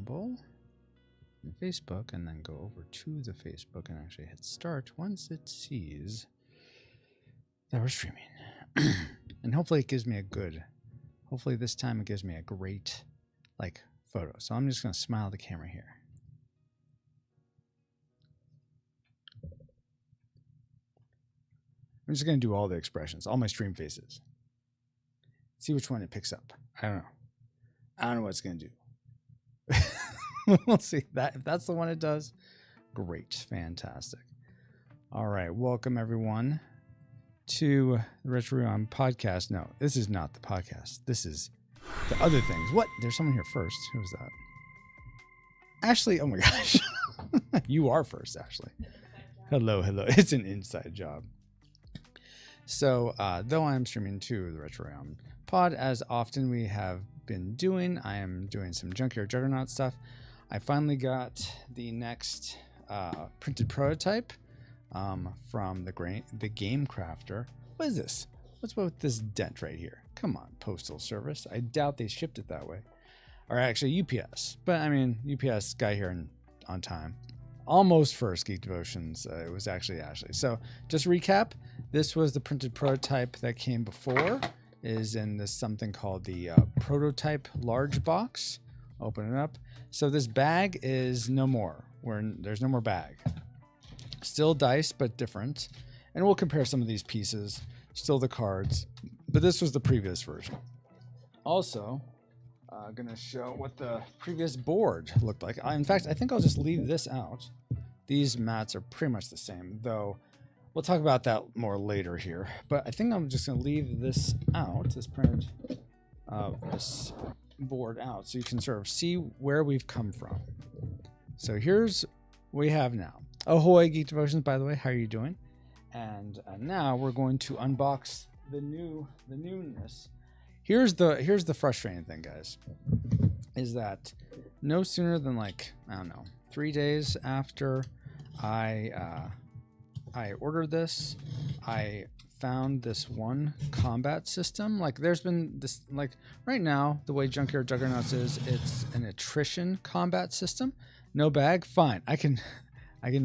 enable Facebook and then go over to the Facebook and actually hit start once it sees that we're streaming. And hopefully it gives me a good, hopefully this time it gives me a great like photo. So I'm just going to smile at the camera here. I'm just going to do all the expressions, all my stream faces. See which one it picks up. I don't know. I don't know what it's going to do. We'll see that. If that's the one it does, great. Fantastic. All right. Welcome, everyone, to the Retro Rewind podcast. No, this is not the podcast. This is the other things. What? There's someone here first. Who was that? Ashley. Oh, my gosh. You are first, Ashley. Hello, hello. It's an inside job. So, though I'm streaming to the Retro Realm pod, as often we have been doing, I am doing some Junkyard Juggernauts stuff. I finally got the next printed prototype from the Game Crafter. What is this? What's with this dent right here? Come on, Postal Service. I doubt they shipped it that way. Or actually UPS. But I mean, UPS got here on time. Almost first Geek Devotions. It was actually Ashley. So just recap. This was the printed prototype that came before. It is in this something called the prototype large box. Open it up. So this bag is no more. There's no more bag. Still dice, but different. And we'll compare some of these pieces. Still the cards. But this was the previous version. Also, going to show what the previous board looked like. In fact, I think I'll just leave this out. These mats are pretty much the same, though we'll talk about that more later here. But I think I'm just going to leave this out, this printed this board out, so you can sort of see where we've come from. So here's what we have now. Ahoy, Geek Devotions, by the way. How are you doing? And now we're going to unbox the newness. Here's the frustrating thing, guys, is that no sooner than like, I don't know, 3 days after I ordered this, I found this one combat system. Like there's been this, like right now, the way Junkyard Juggernauts is, it's an attrition combat system. No bag, fine. I can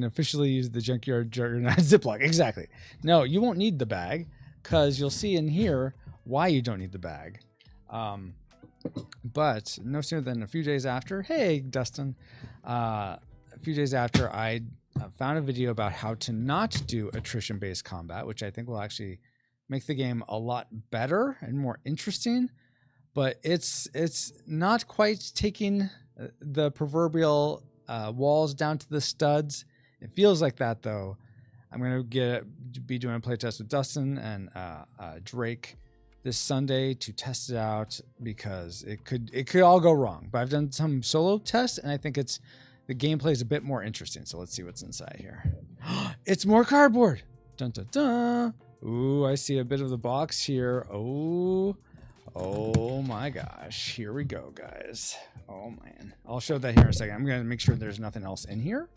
officially use the Junkyard Juggernaut Ziploc. Exactly. No, you won't need the bag because you'll see in here why you don't need the bag. But no sooner than a few days after, hey, Dustin, a few days after I found a video about how to not do attrition-based combat, which I think will actually make the game a lot better and more interesting. But it's not quite taking the proverbial walls down to the studs. It feels like that, though. I'm going to be doing a playtest with Dustin and Drake this Sunday to test it out because it could all go wrong. But I've done some solo tests, and I think the gameplay is a bit more interesting. So let's see what's inside here. It's more cardboard. Dun dun dun. Ooh, I see a bit of the box here. Oh my gosh. Here we go, guys. Oh man. I'll show that here in a second. I'm gonna make sure there's nothing else in here,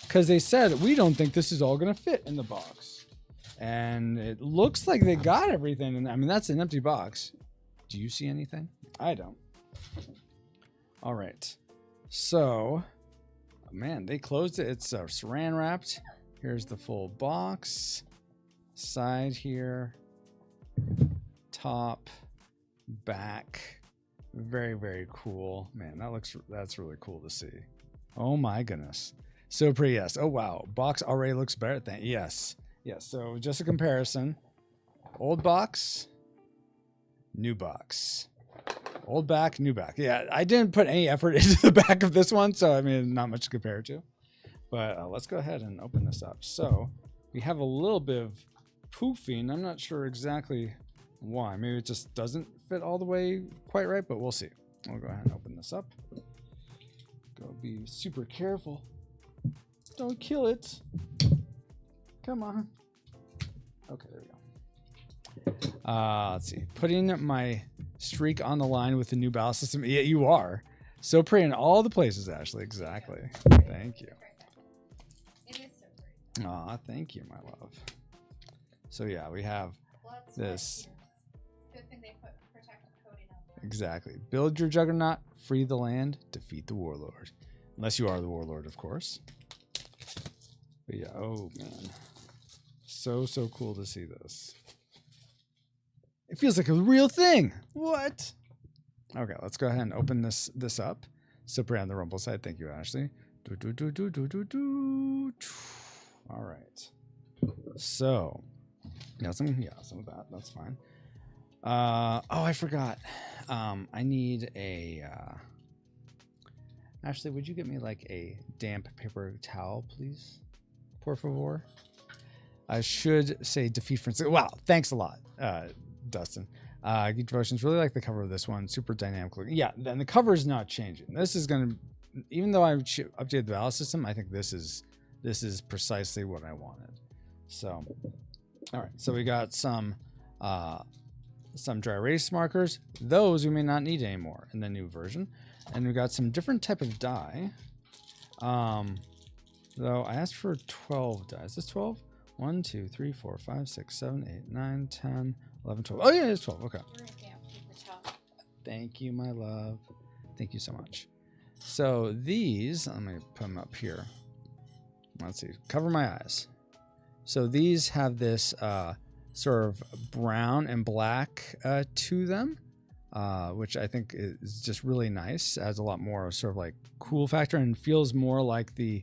because they said we don't think this is all gonna fit in the box. And it looks like they got everything. And I mean, that's an empty box. Do you see anything? I don't. All right. So, man, they closed it. It's saran wrapped. Here's the full box. Side here. Top. Back. Very, very cool. Man, that's really cool to see. Oh my goodness. So pretty, yes. Oh wow. Box already looks better. Yes. Yes, so just a comparison. Old box, new box. Old back, new back. Yeah, I didn't put any effort into the back of this one, so I mean, not much to compare to. But let's go ahead and open this up. So we have a little bit of poofing. I'm not sure exactly why. Maybe it just doesn't fit all the way quite right, but we'll see. I'll go ahead and open this up. Go be super careful. Don't kill it. Come on. Okay, there we go. Let's see. Putting my streak on the line with the new ballast system. Yeah, you are. So pretty in all the places, Ashley. Exactly. Thank you. It is so pretty. Aw, thank you, my love. So yeah, we have this. Good thing they put protective coating on there. Exactly. Build your Juggernaut Free the land, defeat the warlord. Unless you are the warlord, of course. But yeah, oh man. So cool to see this. It feels like a real thing. What? Okay, let's go ahead and open this up. Super on the rumble side. Thank you, Ashley. All right. So, some of that. That's fine. Oh, I forgot. I need a. Ashley, would you get me like a damp paper towel, please? Por favor. I should say defeat for instance. Wow, thanks a lot, Dustin. Geek Devotions, really like the cover of this one. Super dynamic looking. Yeah, then the cover is not changing. This is going to, even though I updated the valve system, I think this is precisely what I wanted. So, all right. So we got some dry erase markers. Those we may not need anymore in the new version. And we got some different type of die. Though I asked for 12 die. Is this 12? 1, 2, 3, 4, 5, 6, 7, 8, 9, 10, 11, 12. Oh, yeah, it's 12. Okay. Thank you, my love. Thank you so much. So these, let me put them up here. Let's see. Cover my eyes. So these have this sort of brown and black to them, which I think is just really nice. Adds a lot more sort of like cool factor and feels more like the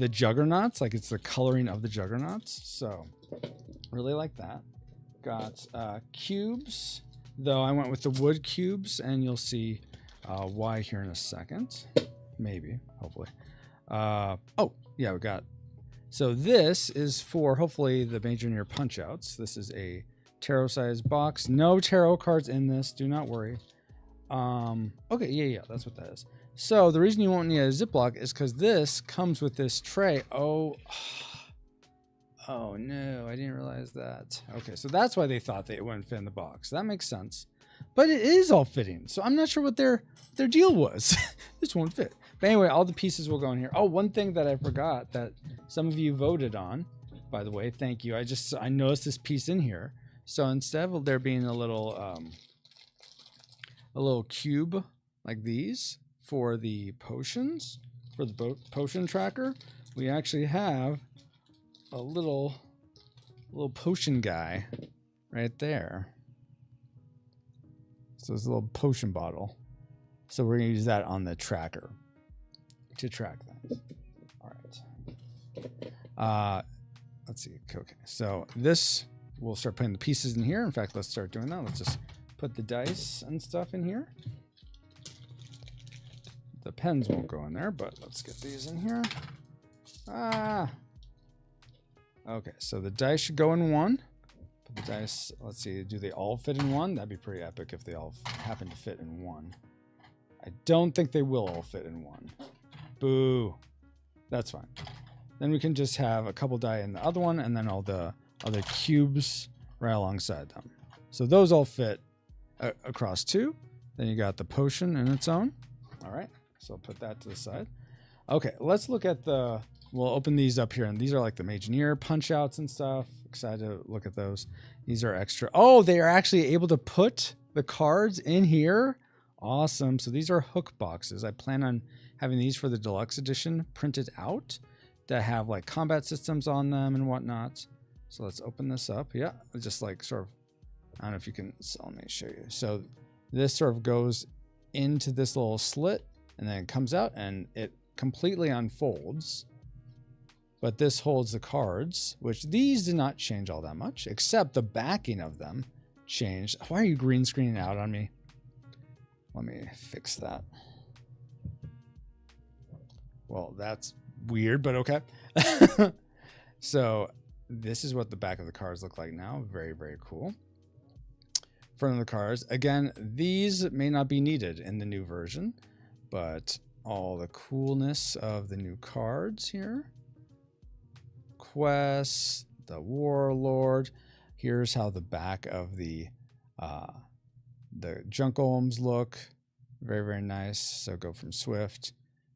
Juggernauts, like it's the coloring of the Juggernauts. So really like that. Got cubes, though I went with the wood cubes, and you'll see why here in a second. Maybe, hopefully. Oh, yeah, we got. So this is for hopefully the Major Near punch outs. This is a tarot size box. No tarot cards in this. Do not worry. Okay, yeah, that's what that is. So the reason you won't need a Ziploc is because this comes with this tray. Oh no, I didn't realize that. Okay, so that's why they thought they wouldn't fit in the box. That makes sense. But it is all fitting, so I'm not sure what their deal was. This won't fit. But anyway, all the pieces will go in here. Oh, one thing that I forgot that some of you voted on, by the way, thank you. I noticed this piece in here. So instead of there being a little cube like these for the potions, for the potion tracker, we actually have a little potion guy right there. So it's a little potion bottle. So we're gonna use that on the tracker to track things. All right. Let's see. Okay. So this, we'll start putting the pieces in here. In fact, let's start doing that. Let's just put the dice and stuff in here. The pens won't go in there, but let's get these in here. Okay, so the dice should go in one. Put the dice, let's see, do they all fit in one? That'd be pretty epic if they all happen to fit in one. I don't think they will all fit in one. Boo. That's fine. Then we can just have a couple die in the other one and then all the other cubes right alongside them. So those all fit across two. Then you got the potion in its own. All right, so I'll put that to the side. Okay, let's look at we'll open these up here, and these are like the Majoneer punch outs and stuff. Excited to look at those. These are extra. Oh, they are actually able to put the cards in here. Awesome. So these are hook boxes. I plan on having these for the deluxe edition printed out that have like combat systems on them and whatnot. So let's open this up. Yeah, just like sort of, I don't know if you can, so let me show you. So this sort of goes into this little slit and then it comes out and it completely unfolds. But this holds the cards, which these did not change all that much, except the backing of them changed. Why are you green screening out on me? Let me fix that. Well, that's weird, but okay. So this is what the back of the cards look like now. Very, very cool. Front of the cards. Again, these may not be needed in the new version, but all the coolness of the new cards here. Quest, the Warlord. Here's how the back of the junk golems look. Very, very nice. So go from Swift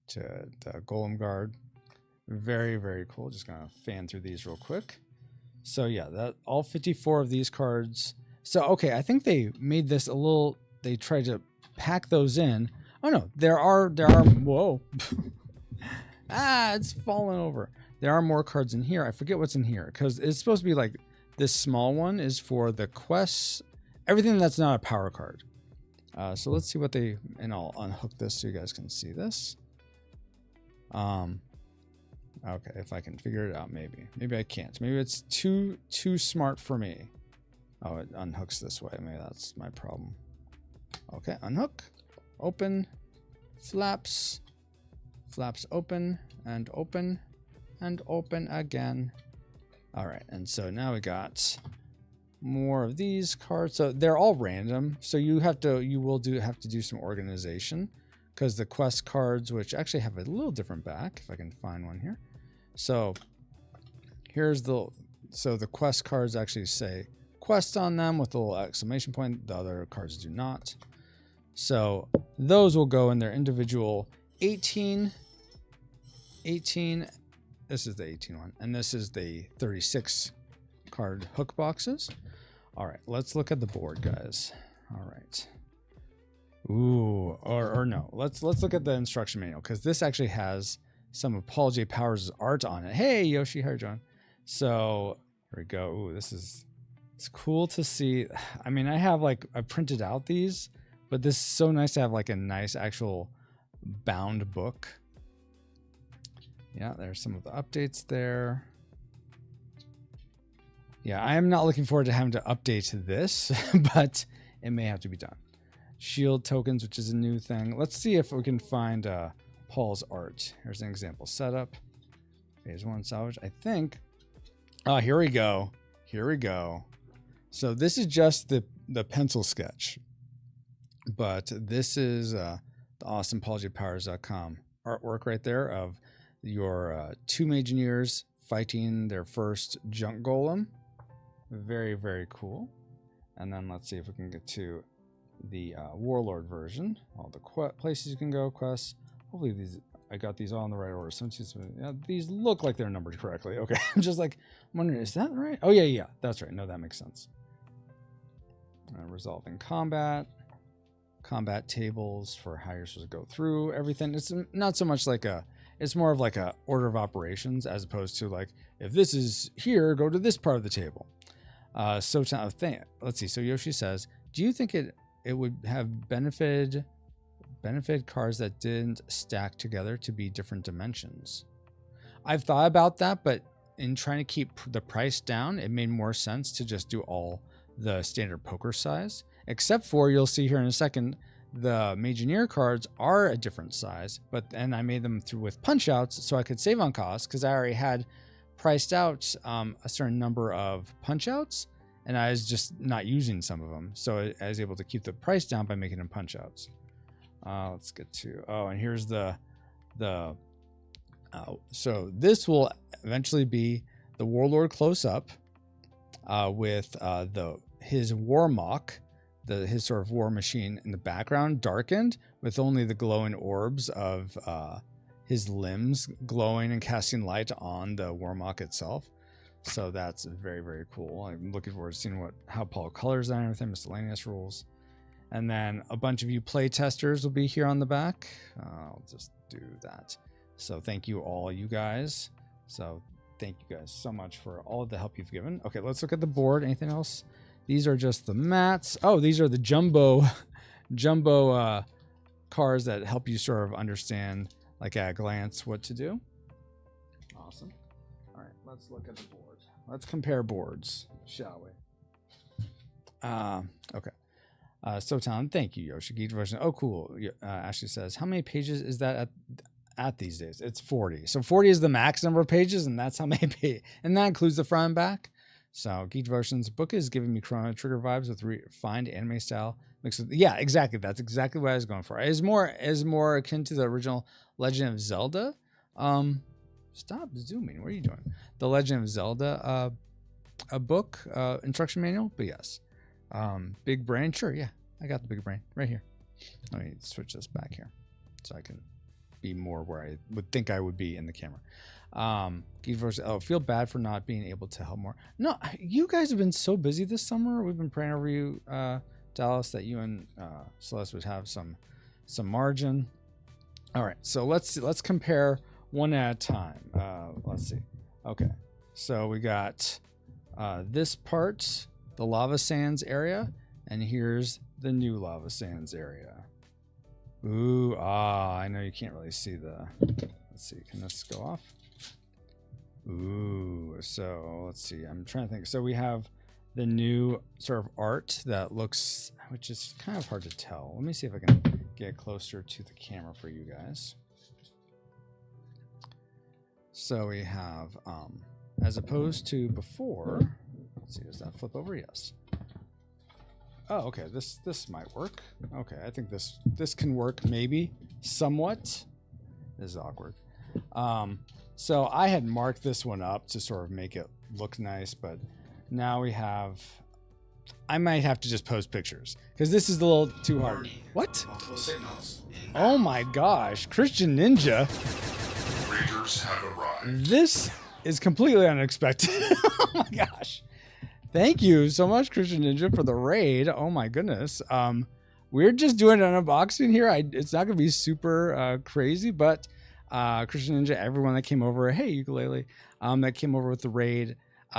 to the Golem Guard. Very, very cool. Just gonna fan through these real quick. So yeah, that all 54 of these cards. So okay, I think they made this a little. They tried to pack those in. Oh no, there are whoa. It's fallen over. There are more cards in here. I forget what's in here because it's supposed to be like this small one is for the quests, everything that's not a power card. So let's see what they, and I'll unhook this so you guys can see this. Okay, if I can figure it out, maybe I can't. Maybe it's too smart for me. Oh, it unhooks this way. Maybe that's my problem. Okay, unhook, open, flaps open and open and open again. All right, and so now we got more of these cards. So they're all random. So you have to do some organization because the quest cards, which actually have a little different back, if I can find one here. So here's the quest cards actually say quest on them with a little exclamation point. The other cards do not. So those will go in their individual 18. This is the 18 one, and this is the 36 card hook boxes. All right, let's look at the board, guys. All right. Ooh, or no, let's look at the instruction manual because this actually has some of Paul J. Powers' art on it. Hey, Yoshi, how are you doing? So here we go. Ooh, it's cool to see. I mean, I printed out these, but this is so nice to have like a nice actual bound book. Yeah, there's some of the updates there. Yeah, I am not looking forward to having to update this, but it may have to be done. Shield tokens, which is a new thing. Let's see if we can find Paul's art. Here's an example setup. Phase 1 salvage. I think. Oh, here we go. Here we go. So this is just the pencil sketch, but this is the awesome PaulJPowers.com artwork right there of your 2 Mageneers fighting their first junk golem. Very, very cool. And then let's see if we can get to the Warlord version. All the places you can go, quests. Hopefully I got these all in the right order. Yeah, these look like they're numbered correctly. Okay, I'm just like wondering, is that right? Oh yeah, that's right. No, that makes sense. Resolving combat tables for how you're supposed to go through everything. It's not so much like it's more of like a order of operations as opposed to like, if this is here, go to this part of the table. Let's see. So Yoshi says, do you think it would have benefit cards that didn't stack together to be different dimensions? I've thought about that, but in trying to keep the price down, it made more sense to just do all the standard poker size, except for, you'll see here in a second, the Mageneer cards are a different size, and I made them with punch outs so I could save on cost because I already had priced out a certain number of punch outs and I was just not using some of them. So I was able to keep the price down by making them punch outs. Let's get to, and here's so this will eventually be the Warlord close up with his Warmock, his sort of war machine in the background, darkened with only the glowing orbs of his limbs glowing and casting light on the Warmock itself. So that's very, very cool. I'm looking forward to seeing how Paul colors that and everything, miscellaneous rules. And then a bunch of you play testers will be here on the back. I'll just do that. So thank you all, you guys. So thank you guys so much for all of the help you've given. Okay, let's look at the board. Anything else? These are just the mats. Oh, these are the jumbo cards that help you sort of understand, like at a glance, what to do. Awesome. All right, let's look at the board. Let's compare boards, shall we? Okay. Sotan, thank you, Yoshi. Geek version. Oh, cool. Ashley says, how many pages is that at these days? It's 40. So 40 is the max number of pages, and that's how many pages. And that includes the front and back. So Geek Devotion's book is giving me Chrono Trigger vibes with refined anime style mixed with, yeah, exactly. That's exactly what I was going for. It is more akin to the original Legend of Zelda. Stop zooming. What are you doing? The Legend of Zelda a book instruction manual. But yes, big brain. Sure, yeah, I got the big brain right here. Let me switch this back here so I can be more where I would think I would be in the camera. Feel bad for not being able to help more. No, you guys have been so busy this summer. We've been praying over you, Dallas, that you and Celeste would have some some margin. All right, so let's compare one at a time. Let's see. Okay, so we got this part, the lava sands area, and here's the new lava sands area. Ooh, I know you can't really see the. Let's see, can this go off? Ooh, so let's see. I'm trying to think. So we have the new sort of art that looks, which is kind of hard to tell. Let me see if I can get closer to the camera for you guys. So we have, as opposed to before, let's see, does that flip over? Yes. Oh, okay, this might work. Okay, I think this can work maybe somewhat. This is awkward. So I had marked this one up to sort of make it look nice, but now we have, I might have to just post pictures because this is a little too hard. What? Oh my gosh, Christian Ninja. Raiders have arrived. This is completely unexpected. Oh my gosh. Thank you so much, Christian Ninja, for the raid. Oh my goodness. We're just doing an unboxing here. It's not going to be super crazy, but Christian Ninja, everyone that came over, hey, ukulele, that came over with the raid.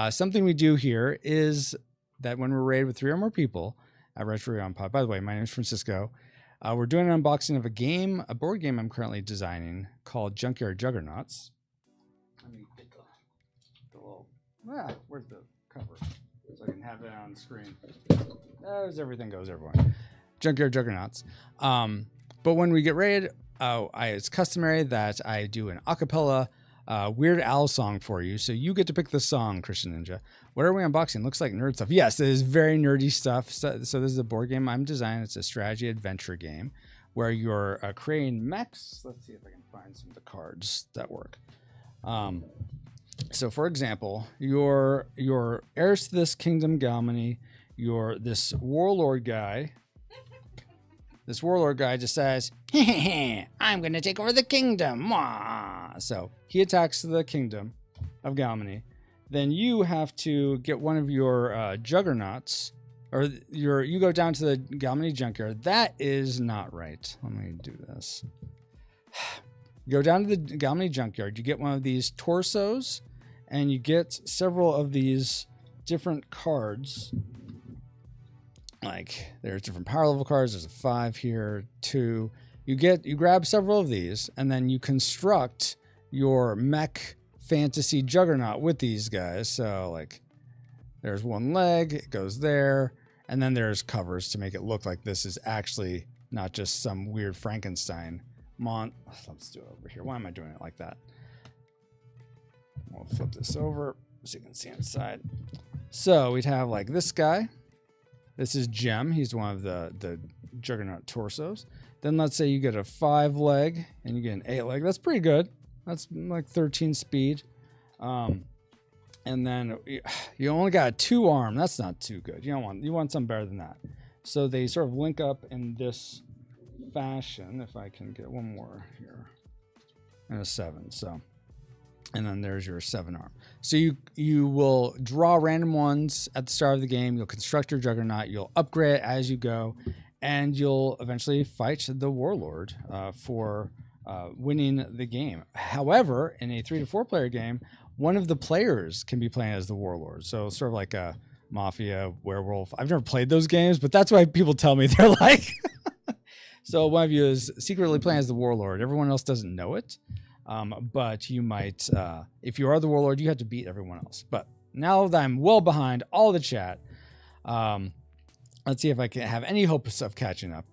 Something we do here is that when we're raided with 3 or more people at Retro on Pod, by the way, my name is Francisco. We're doing an unboxing of a board game I'm currently designing called Junkyard Juggernauts. Let me get the little, where's the cover? So I can have it on the screen. There's everything goes, everyone. Junkyard Juggernauts. But when we get raided, it's customary that I do an acapella Weird Al song for you. So you get to pick the song, Christian Ninja. What are we unboxing? Looks like nerd stuff. Yes, it is very nerdy stuff. So this is a board game I'm designing. It's a strategy adventure game where you're creating mechs. Let's see if I can find some of the cards that work. So for example, you're heirs to this kingdom, Galmany. You're this warlord guy. This warlord guy just says, I'm going to take over the kingdom. Mwah. So he attacks the kingdom of Galmany. Then you have to get one of your juggernauts, or you go down to the Galmany junkyard. That is not right. Let me do this. Go down to the Galmany junkyard. You get one of these torsos, and you get several of these different cards. Like there's different power level cards. There's a 5 here, 2. You grab several of these, and then you construct your mech fantasy juggernaut with these guys. So like there's one leg, it goes there, and then there's covers to make it look like this is actually not just some weird Frankenstein let's do it over here. Why am I doing it like that? We'll flip this over so you can see inside. So we'd have like this guy. This is Gem. He's one of the Juggernaut torsos. Then let's say you get a 5 leg and you get an 8 leg. That's pretty good. That's like 13 speed. And then you only got a 2 arm. That's not too good. You want something better than that. So they sort of link up in this fashion. If I can get one more here. And a 7. So, and then there's your 7 arm. So you will draw random ones at the start of the game. You'll construct your Juggernaut. You'll upgrade it as you go, and you'll eventually fight the Warlord for winning the game. However, in a 3 to 4 player game, one of the players can be playing as the Warlord. So sort of like a Mafia, Werewolf. I've never played those games, but that's why people tell me they're like. So one of you is secretly playing as the Warlord. Everyone else doesn't know it. But you might, if you are the Warlord, you have to beat everyone else. But now that I'm well behind all the chat, let's see if I can have any hopes of catching up.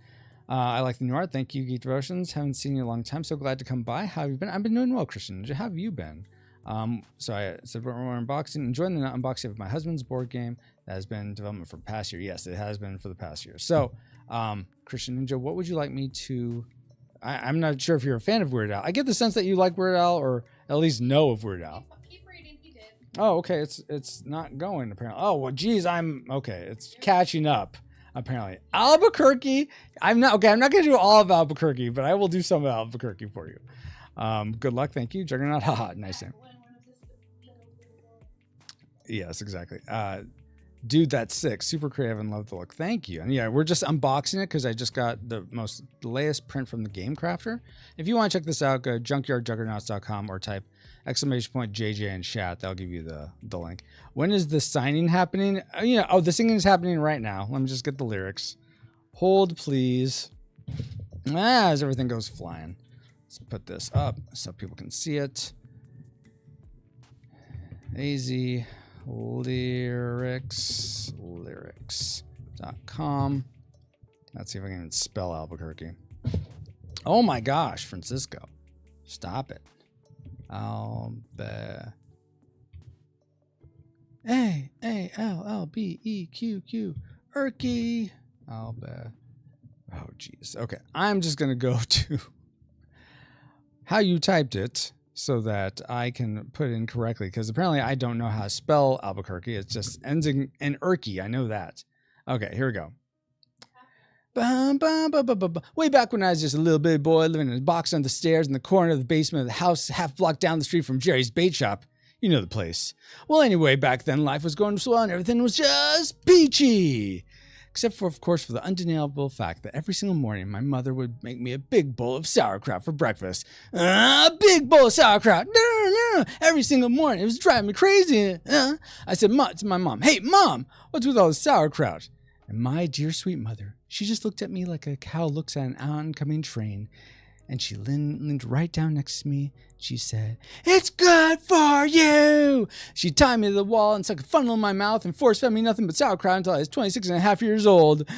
I like the new art. Thank you, Geek Devotions. Haven't seen you in a long time. So glad to come by. How have you been? I've been doing well, Christian. How have you been? So I said we're unboxing, enjoying the unboxing of my husband's board game that has been in development for the past year. Yes, it has been for the past year. So, Christian Ninja, what would you like me to... I'm not sure if you're a fan of Weird Al. I get the sense that you like Weird Al, or at least know of Weird Al. Keep reading, he did. Oh, okay. It's not going apparently. Oh well, geez, I'm okay. It's catching up apparently. Albuquerque. I'm not gonna do all of Albuquerque, but I will do some of Albuquerque for you. Good luck. Thank you, Juggernaut. Haha, nice name. Yes, exactly. Dude, that's sick. Super creative and love the look. Thank you. And yeah, we're just unboxing it because I just got the latest print from the Game Crafter. If you want to check this out, go to junkyardjuggernauts.com or type !JJ in chat. That'll give you the link. When is the signing happening? The singing is happening right now. Let me just get the lyrics. Hold, please. As everything goes flying. Let's put this up so people can see it. AZ lyrics.com. Let's see if I can spell Albuquerque. Oh my gosh, Francisco. Stop it. A-L-L-B-E-Q-Q. Erky. Oh, jeez. Okay. I'm just going to go to how you typed it so that I can put it in correctly, because apparently I don't know how to spell Albuquerque. It just ends in Erky. I know that. Okay, here we go. Way back when I was just a little bitty boy living in a box on the stairs in the corner of the basement of the house half block down the street from Jerry's bait shop. You know the place. Well, anyway, back then life was going swell and everything was just peachy. Except for, of course, for the undeniable fact that every single morning my mother would make me a big bowl of sauerkraut for breakfast. A big bowl of sauerkraut. No. Every single morning. It was driving me crazy. I said to my mom, "Hey, Mom, what's with all this sauerkraut?" And my dear sweet mother, she just looked at me like a cow looks at an oncoming train. And she leaned right down next to me. She said, "It's good for you." She tied me to the wall and stuck a funnel in my mouth and force-fed me nothing but sauerkraut until I was 26 and a half years old.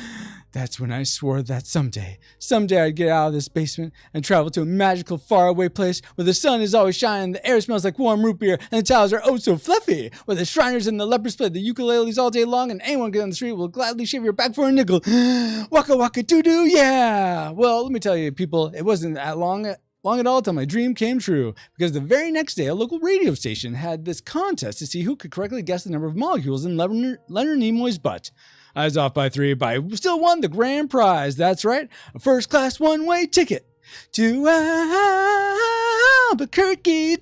That's when I swore that someday I'd get out of this basement and travel to a magical faraway place where the sun is always shining, the air smells like warm root beer, and the towels are oh so fluffy, where the Shriners and the lepers play the ukuleles all day long, and anyone get on the street will gladly shave your back for a nickel. Waka waka doo-doo, yeah! Well, let me tell you, people, it wasn't that long at all till my dream came true, because the very next day a local radio station had this contest to see who could correctly guess the number of molecules in Leonard Nimoy's butt. I was off by 3, but I still won the grand prize. That's right, a first-class one-way ticket to Albuquerque.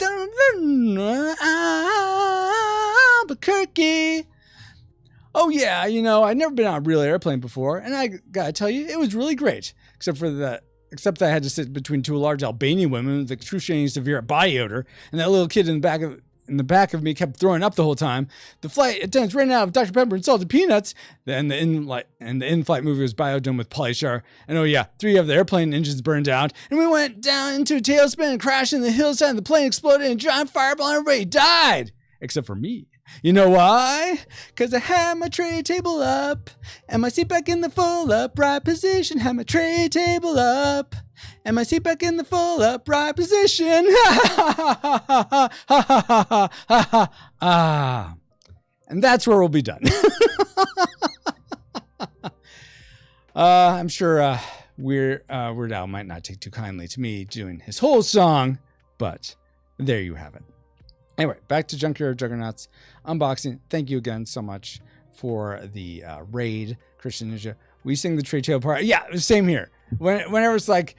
Albuquerque. Oh yeah, I'd never been on a real airplane before, and I gotta tell you, it was really great, except that I had to sit between two large Albanian women with excruciating severe body odor, and that little kid in the back of me kept throwing up the whole time. The flight attendants ran out of Dr. Pepper and salted peanuts. And the in-flight movie was biodome with Polychar. And oh yeah, 3 of the airplane engines burned out. And we went down into a tailspin and crashed in the hillside, and the plane exploded and a giant fireball and everybody died. Except for me. You know why? Because I had my tray table up and my seat back in the full upright position. Had my tray table up and my seat back in the full upright position. And that's where we'll be done. I'm sure Weird Al might not take too kindly to me doing his whole song, but there you have it. Anyway, back to Junkyard Juggernauts unboxing. Thank you again so much for the raid, Christian Ninja. We sing the trade tail part. Yeah, same here. Whenever it's like,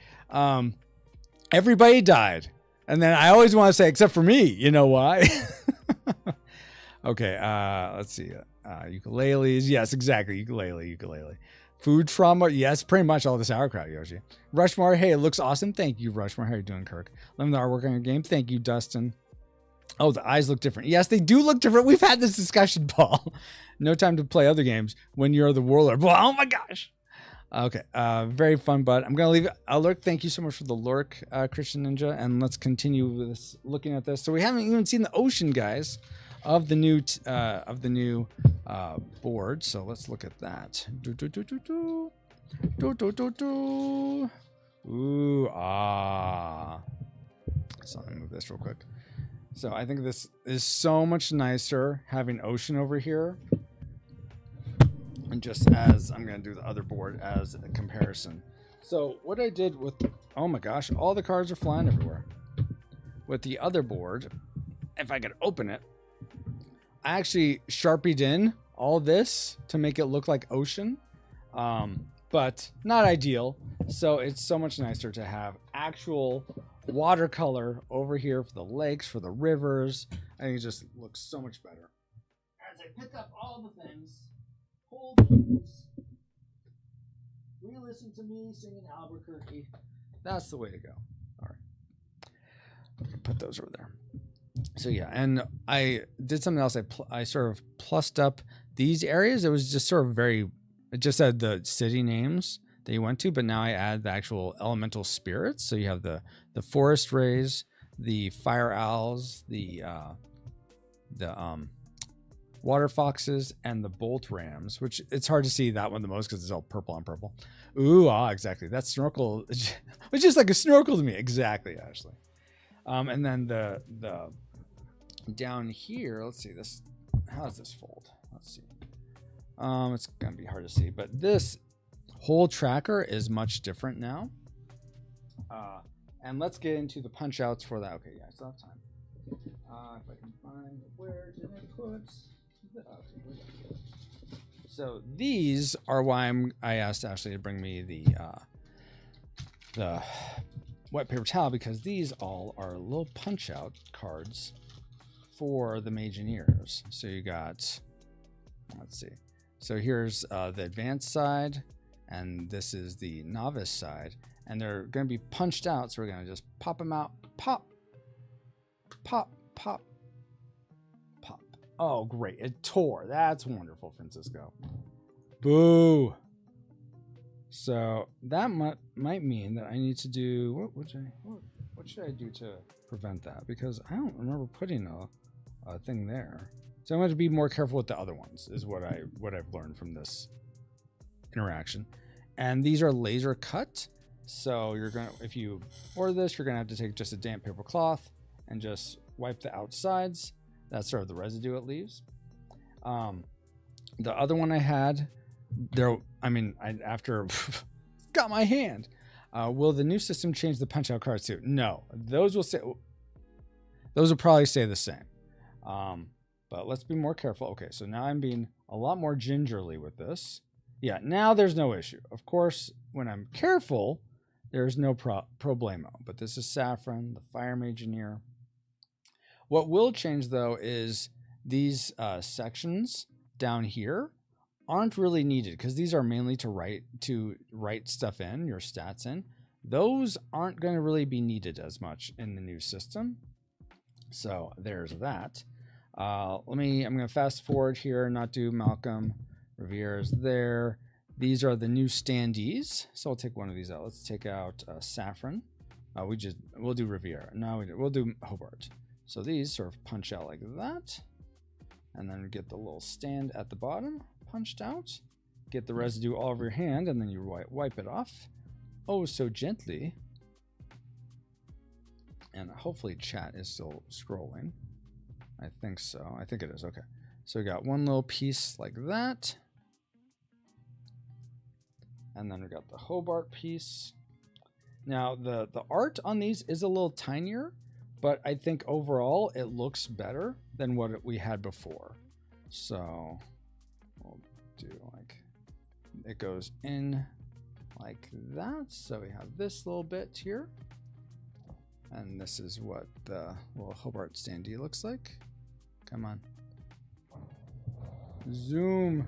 everybody died. And then I always want to say, except for me. You know why? Okay, let's see. Ukuleles. Yes, exactly. Ukulele. Food trauma. Yes, pretty much all the sauerkraut, Yoshi. Rushmore. Hey, it looks awesome. Thank you, Rushmore. How are you doing, Kirk? Loving the artwork on your game. Thank you, Dustin. Oh, the eyes look different. Yes, they do look different. We've had this discussion, Paul. No time to play other games when you're the warlord. Oh my gosh. Okay, very fun, bud. I'm going to leave it. Lurk, thank you so much for the lurk, Christian Ninja. And let's continue with this, looking at this. So we haven't even seen the ocean, guys, of the new board. So let's look at that. Ooh, ah. So let me move this real quick. So I think this is so much nicer having ocean over here. And just as I'm going to do the other board as a comparison. So what I did with, oh my gosh, all the cards are flying everywhere. With the other board, if I could open it, I actually Sharpied in all this to make it look like ocean. But not ideal. So it's so much nicer to have actual watercolor over here for the lakes, for the rivers. I think it just looks so much better. As I pick up all the things hold please. Re-listen to me singing Albuquerque. That's the way to go. All right. Put those over there. So yeah, and I did something else. I sort of plussed up these areas. It was just sort of it just had the city names that you went to, but now I add the actual elemental spirits. So you have the forest rays, the fire owls, the water foxes, and the bolt rams, which it's hard to see that one the most because it's all purple on purple. Ooh, exactly. That snorkel, it's just like a snorkel to me. Exactly, Ashley. And then the down here, let's see this. How does this fold? Let's see. It's gonna be hard to see, but this whole tracker is much different now. And let's get into the punch outs for that. Okay, yeah, I still have time. If I can find where did I put the, okay, so these are why I asked Ashley to bring me the wet paper towel, because these all are little punch out cards for the Mageneers. So you got, let's see. So here's the advanced side, and this is the novice side, and they're going to be punched out. So we're going to just pop them out. Pop, pop, pop, pop. Oh, great. It tore. That's wonderful, Francisco. Boo. So that might mean that I need to do, what should I do to prevent that? Because I don't remember putting a thing there. So I'm going to be more careful with the other ones, is what I've learned from this interaction. And these are laser cut. So you're going to, if you order this, you're going to have to take just a damp paper cloth and just wipe the outsides. That's sort of the residue it leaves. The other one I had there, after got my hand. Will the new system change the punch out cards too? No, those will probably stay the same. But let's be more careful. Okay, so now I'm being a lot more gingerly with this. Yeah, now there's no issue. Of course, when I'm careful, there's no problemo. But this is Saffron, the Fire Mageneer. What will change, though, is these sections down here aren't really needed, because these are mainly to write stuff in, your stats in. Those aren't going to really be needed as much in the new system. So there's that. I'm going to fast forward here, not do Malcolm. Rivera's there. These are the new standees. So I'll take one of these out. Let's take out Saffron. We'll do Riviera. No, we'll do Hobart. So these sort of punch out like that. And then get the little stand at the bottom punched out. Get the residue all over your hand, and then you wipe it off. Oh, so gently. And hopefully chat is still scrolling. I think so. I think it is. Okay. So we got one little piece like that. And then we got the Hobart piece. Now, the art on these is a little tinier, but I think overall it looks better than what we had before. So we'll do like, it goes in like that. So we have this little bit here. And this is what the little Hobart standee looks like. Come on. Zoom.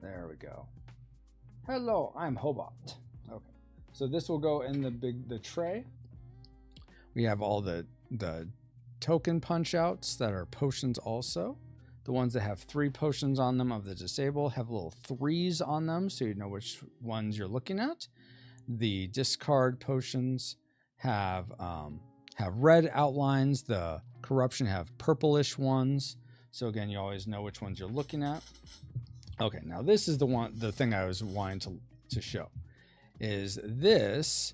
There we go. Hello, I'm Hobart. Okay. So this will go in the tray. We have all the token punch outs that are potions also. The ones that have 3 potions on them of the disabled have little 3s on them, so you know which ones you're looking at. The discard potions have red outlines. The corruption have purplish ones. So again, you always know which ones you're looking at. Okay, now this is the thing I was wanting to show. Is this,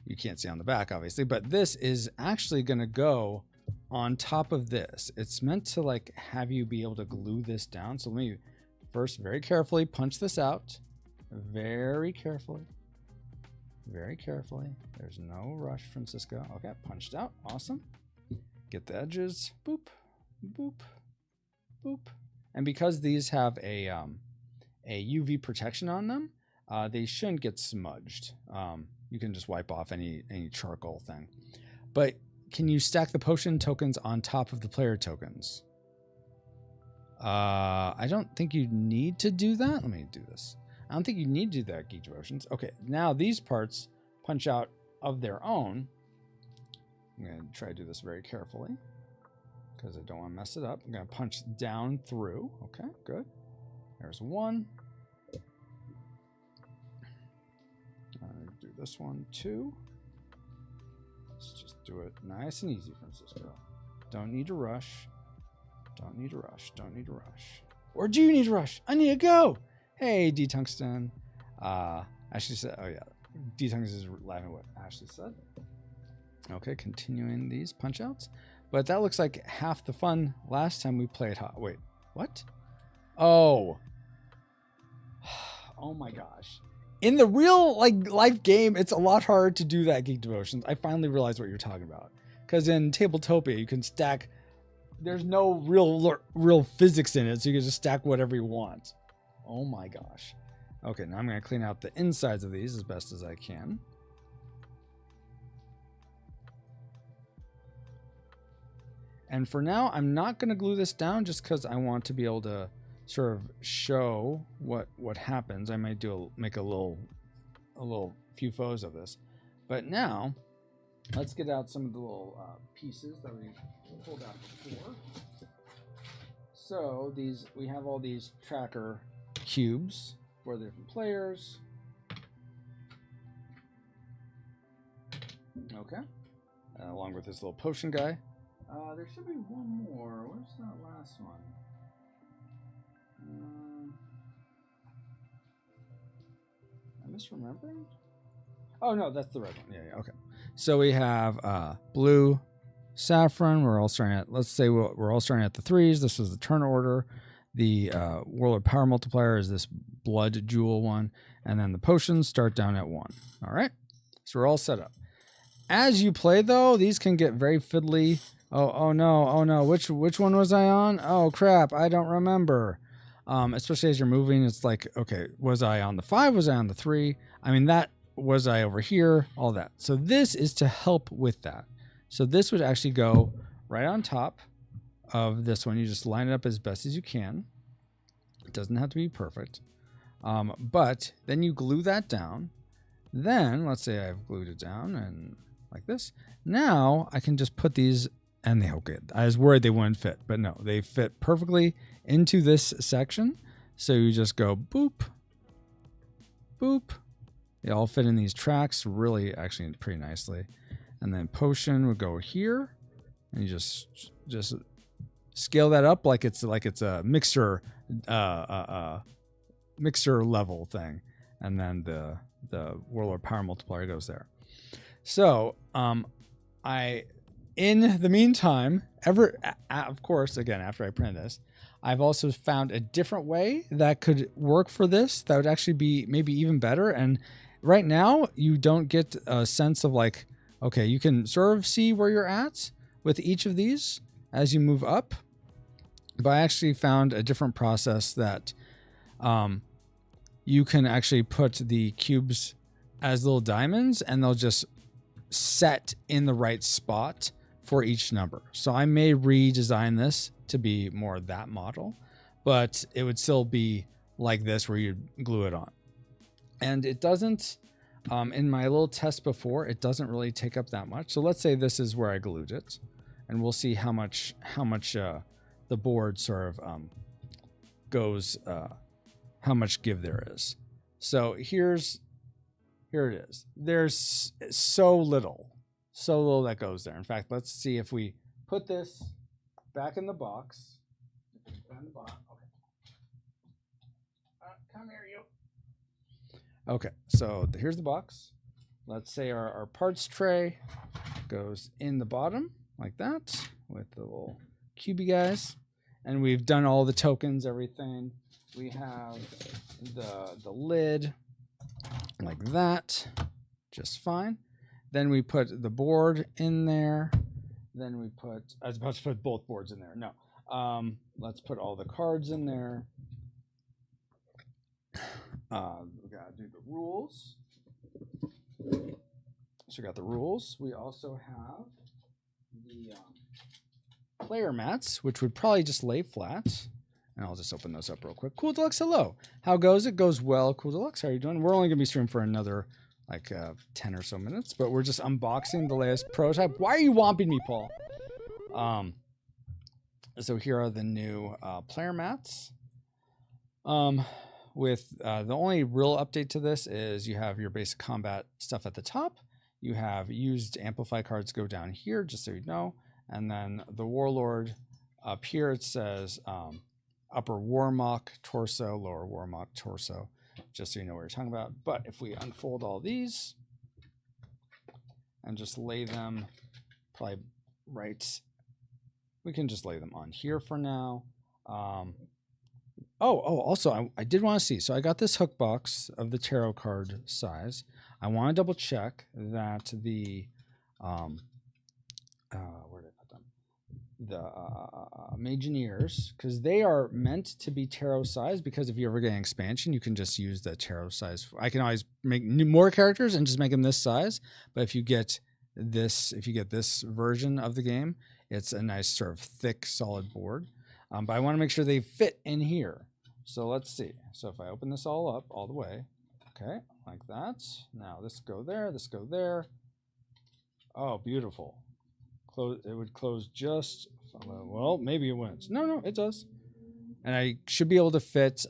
you can't see on the back obviously, but this is actually going to go on top of this. It's meant to like have you be able to glue this down. So let me first very carefully punch this out. Very carefully. Very carefully. There's no rush, Francisco. Okay, punched out. Awesome. Get the edges. Boop, boop, boop. And because these have a UV protection on them, they shouldn't get smudged. You can just wipe off any charcoal thing. But can you stack the potion tokens on top of the player tokens? I don't think you need to do that. Let me do this. I don't think you need to do that, Geek Devotions. Okay, now these parts punch out of their own. I'm going to try to do this very carefully because I don't want to mess it up. I'm going to punch down through. Okay, good. There's one. Do this one too. Let's just do it nice and easy, Francisco. Don't need to rush. Don't need to rush. Don't need to rush. Or do you need to rush? I need to go. Hey, D Tungsten. Ashley said, oh yeah. D Tungsten is laughing at what Ashley said. Okay, continuing these punch outs. But that looks like half the fun last time we played hot. Wait, what? Oh. Oh my gosh. In the real life game, it's a lot harder to do that, Geek Devotions. I finally realized what you're talking about. Because in Tabletopia, you can stack. There's no real physics in it, so you can just stack whatever you want. Oh my gosh. Okay, now I'm going to clean out the insides of these as best as I can. And for now, I'm not going to glue this down just because I want to be able to sort of show what happens. I might make a little few photos of this. But now, let's get out some of the little pieces that we pulled out before. So we have all these tracker cubes for the different players. Okay. Along with this little potion guy. There should be one more. Where's that last one? Am I misremembering? Oh no, that's the red one. Yeah, okay. So we have blue, saffron. We're all starting at, let's say we're all starting at the 3s. This was the turn order. The Warlord Power Multiplier is this blood jewel one. And then the potions start down at 1. All right. So we're all set up. As you play though, these can get very fiddly. Oh no. Which one was I on? Oh crap, I don't remember. Especially as you're moving, it's like, okay, was I on the 5? Was I on the 3? I mean, that was I over here? All that. So this is to help with that. So this would actually go right on top of this one. You just line it up as best as you can. It doesn't have to be perfect. But then you glue that down. Then, let's say I've glued it down and like this. Now I can just put these, and they okay. I was worried they wouldn't fit, but no, they fit perfectly into this section. So you just go boop, boop. They all fit in these tracks really actually pretty nicely. And then potion would go here, and you just scale that up like it's a mixer mixer level thing. And then the Warlord Power Multiplier goes there. So in the meantime, of course, again, after I print this, I've also found a different way that could work for this that would actually be maybe even better. And right now, you don't get a sense of like, okay, you can sort of see where you're at with each of these as you move up. But I actually found a different process that you can actually put the cubes as little diamonds, and they'll just set in the right spot for each number. So I may redesign this to be more that model, but it would still be like this where you glue it on. And it doesn't, in my little test before, it doesn't really take up that much. So let's say this is where I glued it, and we'll see how much the board sort of goes, how much give there is. So here it is. There's so little that goes there. In fact, let's see if we put this back in the box. Okay. Come here, you. Okay, so here's the box. Let's say our parts tray goes in the bottom like that with the little cubey guys. And we've done all the tokens, everything. We have the lid like that, just fine. Then we put the board in there. Then we put, I was about to put both boards in there. No, let's put all the cards in there. We gotta do the rules. So we got the rules. We also have the player mats, which would probably just lay flat. And I'll just open those up real quick. Cool Deluxe, hello. How goes it? Goes well. Cool Deluxe, how are you doing? We're only going to be streaming for another like 10 or so minutes, but we're just unboxing the latest prototype. Why are you womping me, Paul? So here are the new player mats. With the only real update to this is you have your basic combat stuff at the top. You have used amplify cards go down here, just so you know. And then the Warlord up here, it says upper Warmock torso, lower Warmock torso, just so you know what you're talking about. But if we unfold all these and just lay them probably right, we can just lay them on here for now. Also, I did want to see. So I got this hook box of the tarot card size. I want to double check that the where did I put them? The Imagineers, because they are meant to be tarot size. Because if you ever get an expansion, you can just use the tarot size. I can always make more characters and just make them this size. But if you get this version of the game, it's a nice sort of thick, solid board. But I want to make sure they fit in here. So let's see. So if I open this all up all the way, okay, like that. Now this go there, this go there. Oh, beautiful. Close. It would close just, well, maybe it wouldn't. No, it does. And I should be able to fit,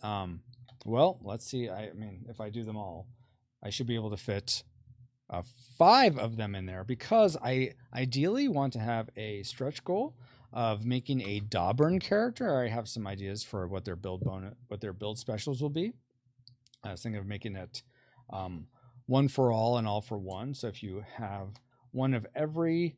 well, let's see. I mean, if I do them all, I should be able to fit 5 of them in there, because I ideally want to have a stretch goal of making a Dawburn character. I have some ideas for what their build specials will be. I was thinking of making it one for all and all for one. So if you have one of every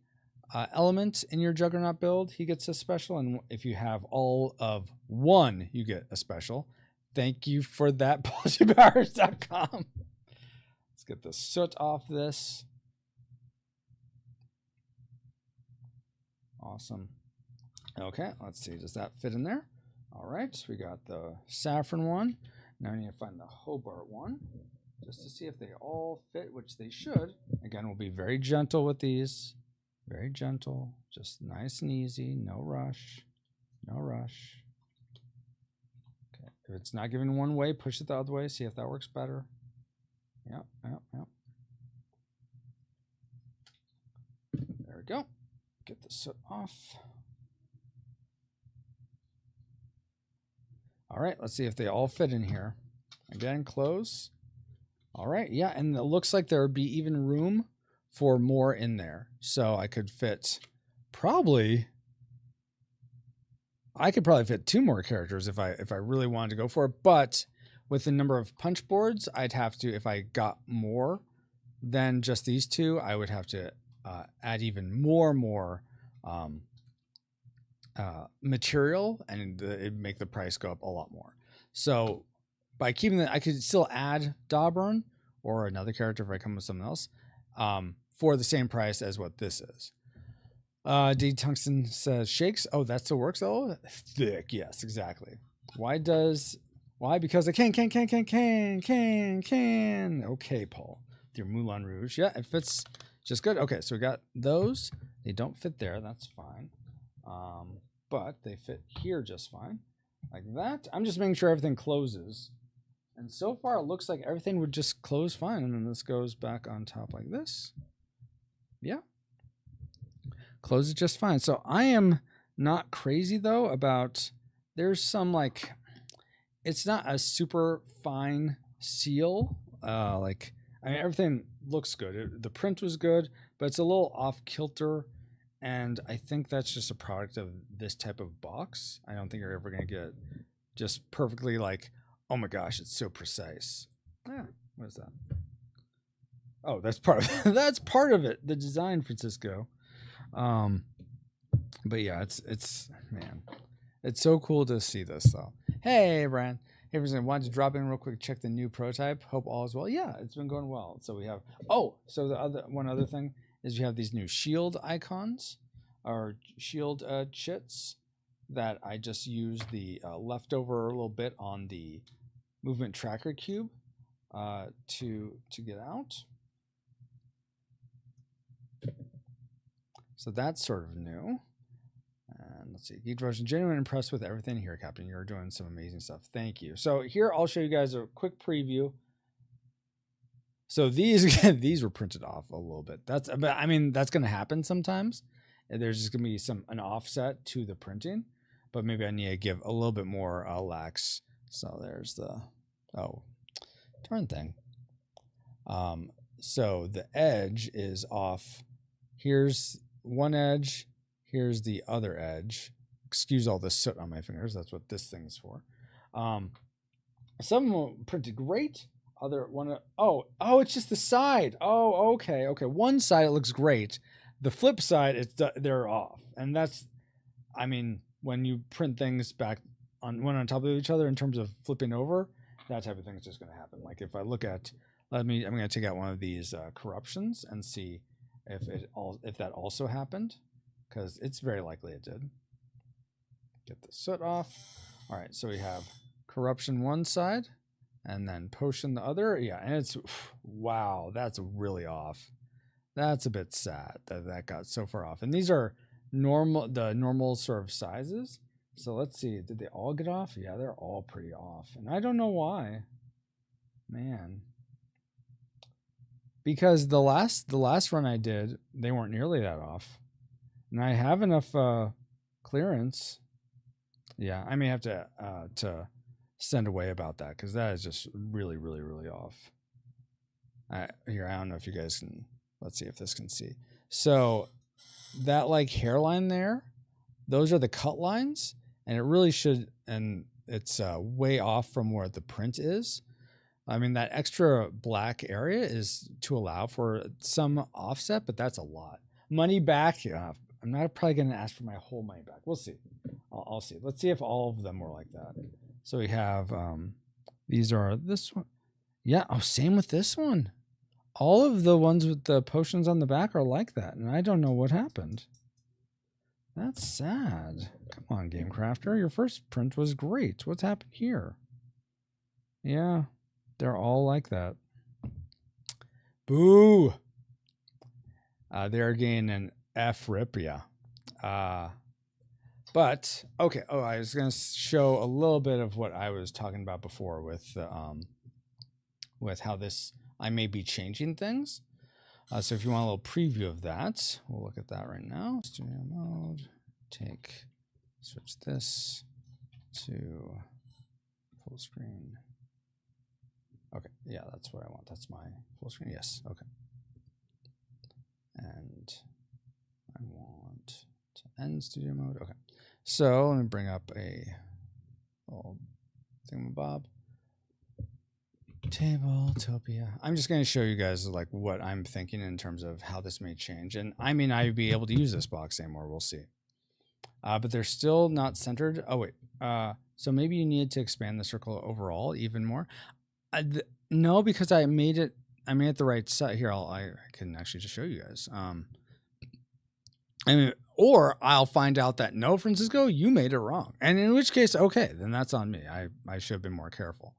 element in your Juggernaut build, he gets a special. And if you have all of one, you get a special. Thank you for that, PolishingPowers.com. Let's get the soot off this. Awesome. Okay, let's see. Does that fit in there? All right, we got the saffron one. Now we need to find the Hobart one, just to see if they all fit, which they should. Again, we'll be very gentle with these. Very gentle, just nice and easy. No rush. No rush. Okay, if it's not giving one way, push it the other way. See if that works better. Yep. There we go. Get the soot off. All right, let's see if they all fit in here. Again, close. All right, yeah, and it looks like there would be even room for more in there. So I could probably fit 2 more characters if I really wanted to go for it. But with the number of punch boards, I'd have to, if I got more than just these 2, I would have to add even more material, and it'd make the price go up a lot more. So by keeping that, I could still add Dawburn or another character if I come with something else for the same price as what this is. D Tungsten says shakes. Oh, that still works. Oh, thick. Yes, exactly. Why? Because I can. Okay, Paul. Your Moulin Rouge. Yeah, it fits just good. Okay, so we got those. They don't fit there. That's fine. But they fit here just fine. Like that. I'm just making sure everything closes. And so far, it looks like everything would just close fine. And then this goes back on top like this. Yeah. Closes just fine. So I am not crazy, though, about... There's some, like... It's not a super fine seal. I mean, everything looks good. The print was good, but it's a little off kilter. And I think that's just a product of this type of box. I don't think you're ever going to get just perfectly like, oh my gosh, it's so precise. Yeah, what is that? Oh, that's part of that's part of it. The design, Francisco. But yeah, it's man, it's so cool to see this though. Hey, Brian. Hey, everyone, wanted to drop in real quick, check the new prototype. Hope all is well. Yeah, it's been going well. So we have. Oh, so the one other thing is we have these new shield icons or shield chits that I just used the leftover little bit on the movement tracker cube to get out. So that's sort of new. And let's see. Geek Devotion, genuinely impressed with everything here, Captain. You're doing some amazing stuff. Thank you. So here I'll show you guys a quick preview. So these were printed off a little bit. I mean, that's going to happen sometimes. There's just going to be an offset to the printing, but maybe I need to give a little bit more lax. So there's the, darn thing. So the edge is off. Here's one edge. Here's the other edge. Excuse all the soot on my fingers. That's what this thing is for. Some of them printed great. It's just the side. Oh, okay. One side it looks great. The flip side, they're off. And that's, I mean, when you print things back on one on top of each other in terms of flipping over, that type of thing is just going to happen. Like if I look at, I'm going to take out one of these corruptions and see if that also happened, because it's very likely it did. Get the soot off. All right, so we have corruption one side and then potion the other. Yeah, and it's, wow, that's really off. That's a bit sad that got so far off. And these are the normal sort of sizes. So let's see, did they all get off? Yeah, they're all pretty off. And I don't know why. Man. Because the last run I did, they weren't nearly that off. And I have enough clearance. Yeah, I may have to send away about that, because that is just really, really, really off. Here, I don't know if you guys can, let's see if this can see. So that like hairline there, those are the cut lines, and it really should, and it's way off from where the print is. I mean, that extra black area is to allow for some offset, but that's a lot. Money back, yeah, I'm not probably going to ask for my whole money back. We'll see. I'll see. Let's see if all of them were like that. So we have, these are this one. Yeah. Oh, same with this one. All of the ones with the potions on the back are like that. And I don't know what happened. That's sad. Come on, Game Crafter. Your first print was great. What's happened here? Yeah, they're all like that. Boo. They're getting an F rip, yeah. But okay. Oh, I was gonna show a little bit of what I was talking about before with how this I may be changing things. So if you want a little preview of that, we'll look at that right now. Studio mode. Switch this to full screen. Okay, yeah, that's what I want. That's my full screen. Yes, okay. And I want to end studio mode. Okay. So let me bring up a little thingamabob. Tabletopia. I'm just going to show you guys like what I'm thinking in terms of how this may change. And I mean, I'd be able to use this box anymore. We'll see. But they're still not centered. Oh, wait. So maybe you need to expand the circle overall even more. No, because I made it the right side. Here, I can actually just show you guys. I mean, or I'll find out that no, Francisco, you made it wrong. And in which case, okay, then that's on me. I should have been more careful.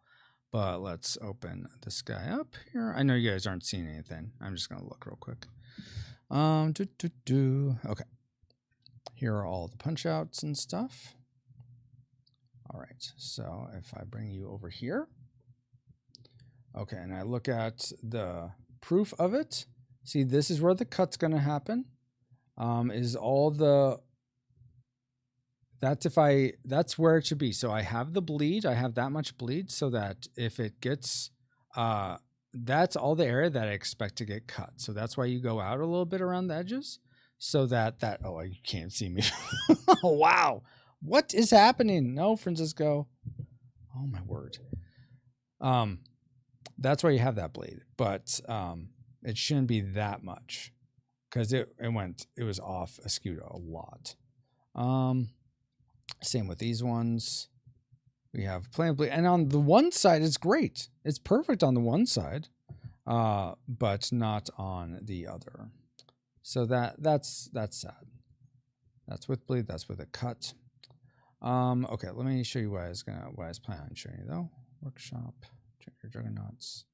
But let's open this guy up here. I know you guys aren't seeing anything. I'm just going to look real quick. Okay. Here are all the punch outs and stuff. All right. So if I bring you over here. Okay. And I look at the proof of it. See, this is where the cut's going to happen. That's where it should be. So I have the bleed, I have that much bleed, so that if it gets, that's all the area that I expect to get cut. So that's why you go out a little bit around the edges, so that, oh, you can't see me. Wow. What is happening? No, Francisco. Oh my word. That's why you have that bleed, but, it shouldn't be that much, because it was off askew a lot. Same with these ones. We have plenty of bleed, and on the one side it's great. It's perfect on the one side, but not on the other. So that's sad. That's with bleed. That's with a cut. Okay, let me show you what I was planning on showing you though. Workshop, Junkyard Juggernauts.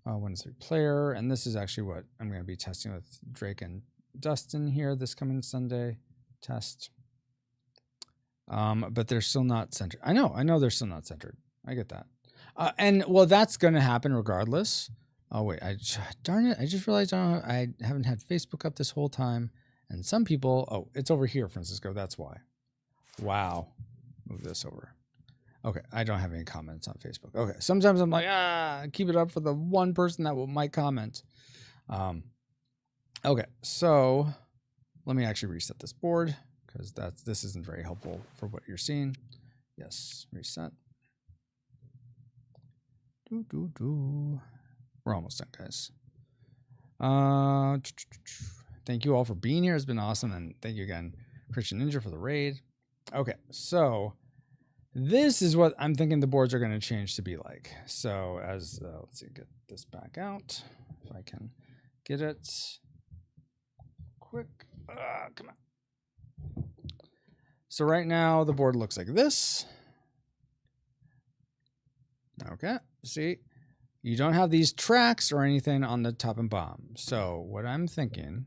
1-3 player, and this is actually what I'm going to be testing with Drake and Dustin here this coming Sunday. Test. But they're still not centered. I know they're still not centered. I get that. And well, that's going to happen regardless. Oh wait, darn it! I just realized I haven't had Facebook up this whole time, and some people. Oh, it's over here, Francisco. That's why. Wow, move this over. Okay, I don't have any comments on Facebook. Okay, sometimes I'm like, keep it up for the one person that might comment. Okay, so let me actually reset this board because this isn't very helpful for what you're seeing. Yes, reset. We're almost done, guys. Thank you all for being here. It's been awesome, and thank you again, Christian Ninja, for the raid. Okay, so this is what I'm thinking the boards are going to change to be like. So as let's see, get this back out if I can get it quick. Come on. So right now the board looks like this. Okay, see, you don't have these tracks or anything on the top and bottom. So what I'm thinking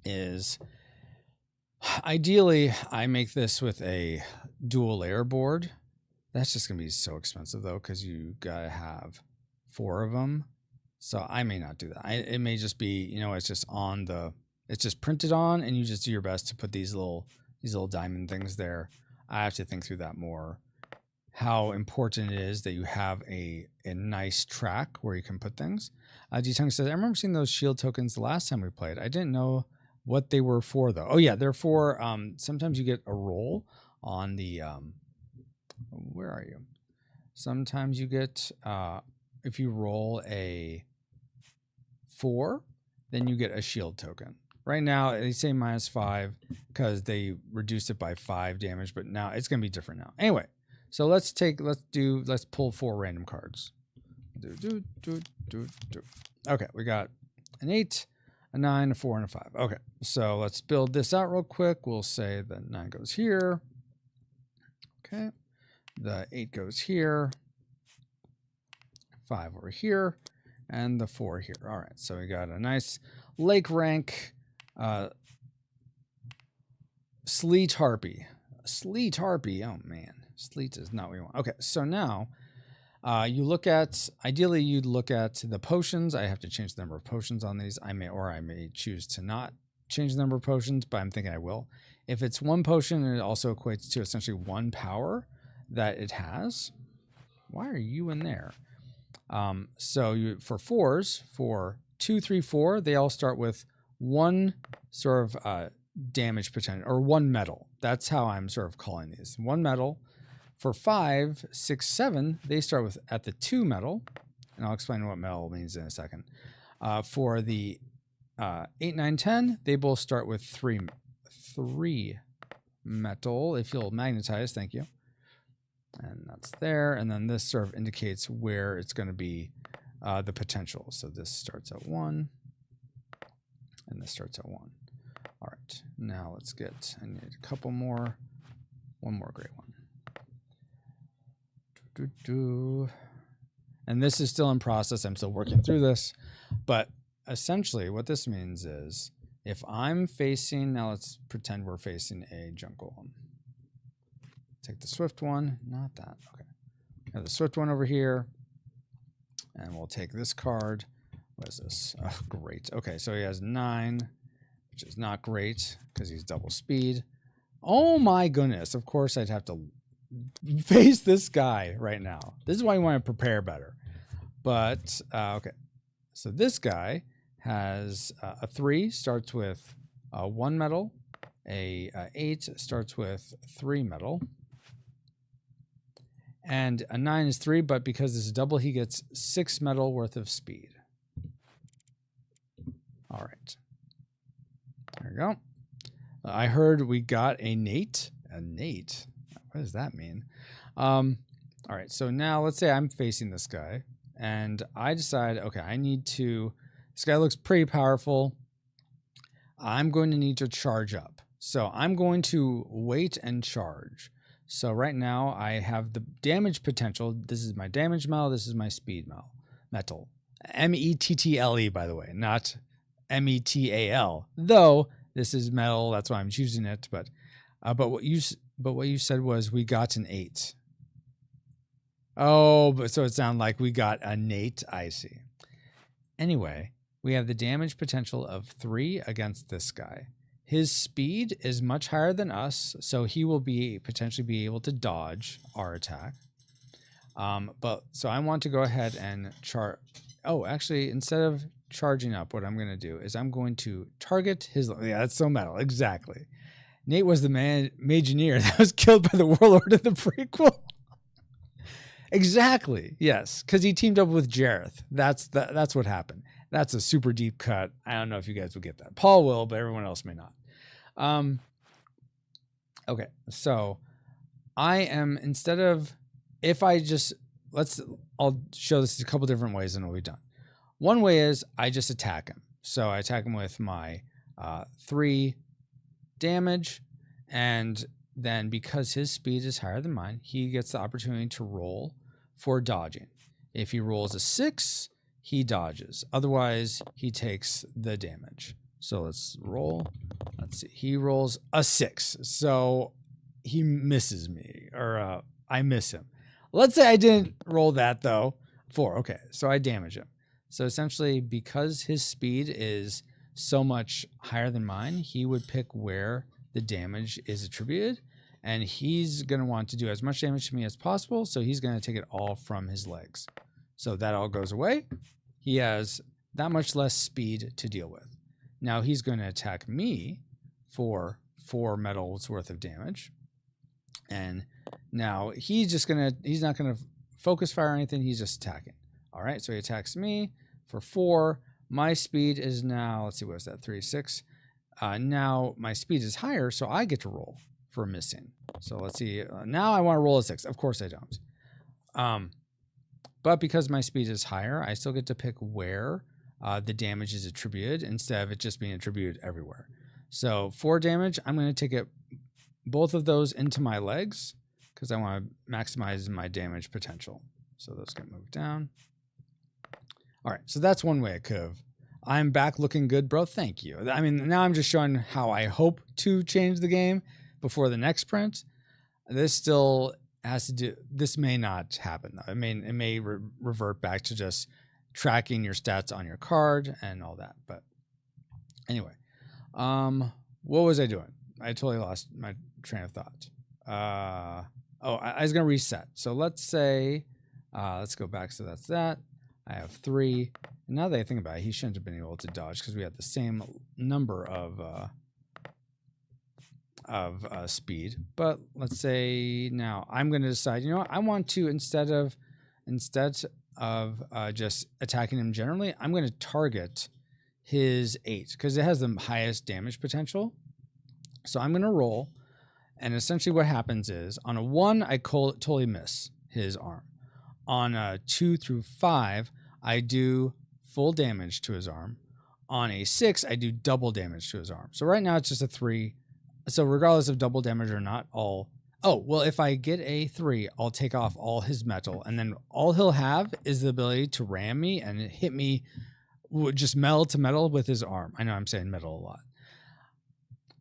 is ideally I make this with a dual layer board. That's just gonna be so expensive though, because you gotta have 4 of them. So I may not do that. It may just be, you know, it's just printed on, and you just do your best to put these little diamond things there. I have to think through that more. How important it is that you have a nice track where you can put things. D-Tung says, I remember seeing those shield tokens the last time we played. I didn't know what they were for though. Oh yeah, they're for sometimes you get a roll on the where are you? Sometimes you get if you roll a 4, then you get a shield token. Right now they say -5 because they reduced it by 5 damage, but now it's gonna be different now. Anyway, so let's pull 4 random cards. Okay, we got an 8, a 9, a 4, and a 5. Okay, so let's build this out real quick. We'll say the 9 goes here. Okay, the 8 goes here. 5 over here, and the 4 here. All right, so we got a nice lake rank Sleet Harpy. Sleet Harpy, oh man. Sleet is not what we want. Okay, so now you look at, ideally you'd look at the potions. I have to change the number of potions on these. I may choose to not change the number of potions, but I'm thinking I will. If it's 1 potion, it also equates to essentially 1 power that it has. Why are you in there? So for 4s, for 2, 3, 4, they all start with 1 sort of damage potential, or 1 metal. That's how I'm sort of calling these. 1 metal. For 5, 6, 7, they start with at the 2 metal, and I'll explain what metal means in a second. For the 8, 9, 10, they both start with 3 metal. If you'll magnetize, thank you. And that's there. And then this sort of indicates where it's going to be the potential. So this starts at 1, and this starts at 1. All right, now let's get, I need a couple more, 1 more gray one. And this is still in process. I'm still working through this, but essentially what this means is if I'm facing, now let's pretend we're facing a junk golem. Take the swift one, not that. Okay, got the swift one over here, and we'll take this card. What is this? Oh, great. Okay, so he has 9, which is not great because he's double speed. Oh my goodness! Of course, I'd have to face this guy right now. This is why you want to prepare better. But okay, so this guy has a 3, starts with 1 metal. A 8 starts with 3 metal, and a 9 is 3. But because this is double, he gets 6 metal worth of speed. All right, there we go. I heard we got a Nate. A Nate. What does that mean? All right, so now let's say I'm facing this guy, and I decide, okay, I need to, this guy looks pretty powerful. I'm going to need to charge up. So I'm going to wait and charge. So right now I have the damage potential. This is my damage metal. This is my speed metal. M-E-T-T-L-E, by the way, not M-E-T-A-L. Though this is metal, that's why I'm choosing it. But But what you said was we got an 8. Oh, but so it sounded like we got a Nate. I see. Anyway, we have the damage potential of 3 against this guy. His speed is much higher than us, so he will potentially be able to dodge our attack. But so I want to go ahead and actually, instead of charging up, what I'm going to do is I'm going to target his. Yeah, that's so metal. Exactly. Nate was the Mageneer that was killed by the Warlord in the prequel. Exactly. Yes, because he teamed up with Jareth. That's what happened. That's a super deep cut. I don't know if you guys will get that. Paul will, but everyone else may not. Okay, so I am, instead of, if I just, I'll show this a couple different ways and it'll be done. One way is I just attack him. So I attack him with my 3 damage, and then because his speed is higher than mine, he gets the opportunity to roll for dodging. If he rolls a 6, he dodges. Otherwise, he takes the damage. So let's roll. Let's see. He rolls a 6. So he misses me, or I miss him. Let's say I didn't roll that, though. 4. Okay, so I damage him. So essentially, because his speed is so much higher than mine, he would pick where the damage is attributed. And he's going to want to do as much damage to me as possible. So he's going to take it all from his legs. So that all goes away. He has that much less speed to deal with. Now he's going to attack me for 4 metals worth of damage. And now he's not going to focus fire or anything. He's just attacking. All right. So he attacks me for 4. My speed is now, let's see, what is that? 3, 6. Now my speed is higher. So I get to roll for missing. So let's see. Now I want to roll a 6. Of course I don't. But because my speed is higher, I still get to pick where the damage is attributed instead of it just being attributed everywhere. So 4 damage, I'm going to take both of those into my legs because I want to maximize my damage potential. So those get moved down. All right, so that's one way I could have. I'm back looking good, bro. Thank you. I mean, now I'm just showing how I hope to change the game before the next print. This still has to do. This may not happen though. It may revert back to just tracking your stats on your card and all that. But anyway, what was I doing? I totally lost my train of thought. I was gonna reset. So let's say, let's go back. So that's that. I have 3. And now that I think about it, he shouldn't have been able to dodge because we had the same number of speed. But let's say now I'm going to decide, you know what? I want to, instead of just attacking him generally, I'm going to target his 8 because it has the highest damage potential. So I'm going to roll. And essentially what happens is on a 1, I totally miss his arm. On a 2 through 5, I do full damage to his arm. On a 6, I do double damage to his arm. So right now it's just a 3. So regardless of double damage or not, if I get a 3, I'll take off all his metal. And then all he'll have is the ability to ram me and hit me just metal to metal with his arm. I know I'm saying metal a lot.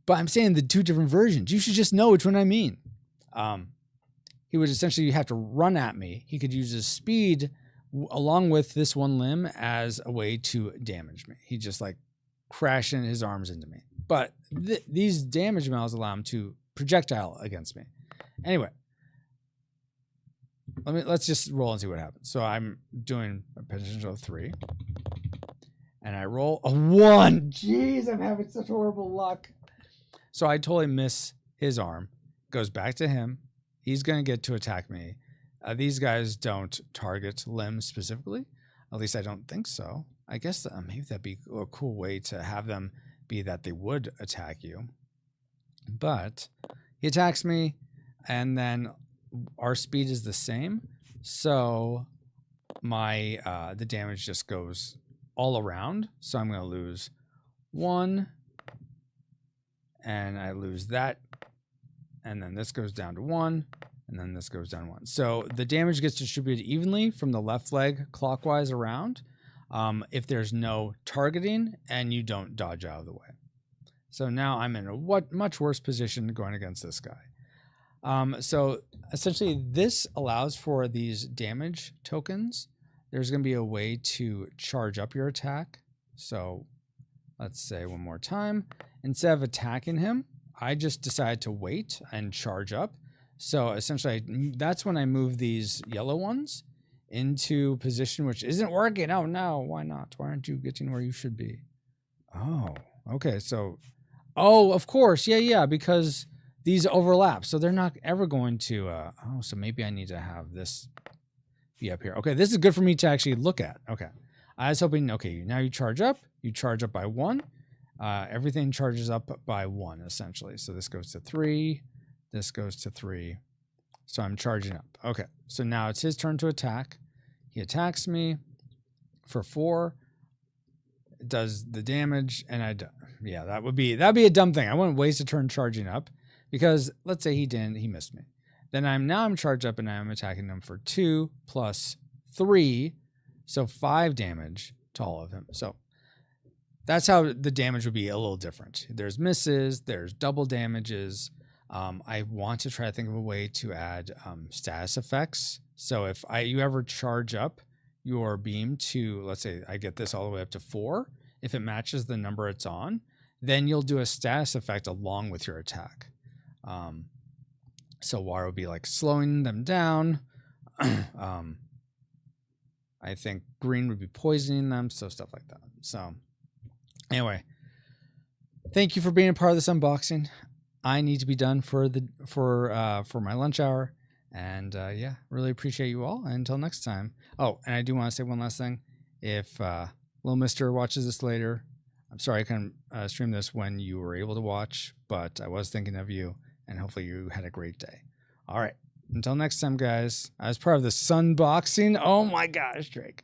But I'm saying the 2 different versions. You should just know which one I mean. He would essentially have to run at me. He could use his speed along with this 1 limb as a way to damage me. He just like crashing his arms into me. But these damage metals allow him to projectile against me. Anyway, let's just roll and see what happens. So I'm doing a potential of 3. And I roll a 1. Jeez, I'm having such horrible luck. So I totally miss his arm. Goes back to him. He's going to get to attack me. These guys don't target limbs specifically. At least I don't think so. I guess maybe that'd be a cool way to have them be that they would attack you. But he attacks me, and then our speed is the same. So my the damage just goes all around. So I'm going to lose 1, and I lose that. And then this goes down to 1, and then this goes down 1. So the damage gets distributed evenly from the left leg clockwise around if there's no targeting and you don't dodge out of the way. So now I'm in a much worse position going against this guy. So essentially this allows for these damage tokens. There's going to be a way to charge up your attack. So let's say one more time, instead of attacking him, I just decide to wait and charge up. So essentially that's when I move these yellow ones into position, which isn't working. Oh no, why not? Why aren't you getting where you should be? Oh, okay. So, oh, of course. Yeah, because these overlap. So they're not ever going to, oh, so maybe I need to have this be up here. Okay, this is good for me to actually look at. Okay. I was hoping, okay, now you charge up by 1. Everything charges up by 1, essentially. So this goes to 3, this goes to 3. So I'm charging up. Okay, so now it's his turn to attack. He attacks me for 4. It does the damage, and yeah, that'd be a dumb thing. I wouldn't waste a turn charging up, because let's say he missed me. Then I'm charged up and I'm attacking him for 2 plus 3, so 5 damage to all of him. So that's how the damage would be a little different. There's misses, there's double damages. I want to try to think of a way to add status effects. So if you ever charge up your beam to, let's say I get this all the way up to 4, if it matches the number it's on, then you'll do a status effect along with your attack. So water would be like slowing them down. I think green would be poisoning them, so stuff like that. So anyway, thank you for being a part of this unboxing. I need to be done for my lunch hour, and yeah, really appreciate you all. And until next time. Oh, and I do want to say one last thing. If Little Mister watches this later, I'm sorry I couldn't stream this when you were able to watch, but I was thinking of you, and hopefully you had a great day. All right, until next time, guys. As part of the sunboxing, oh my gosh, Drake.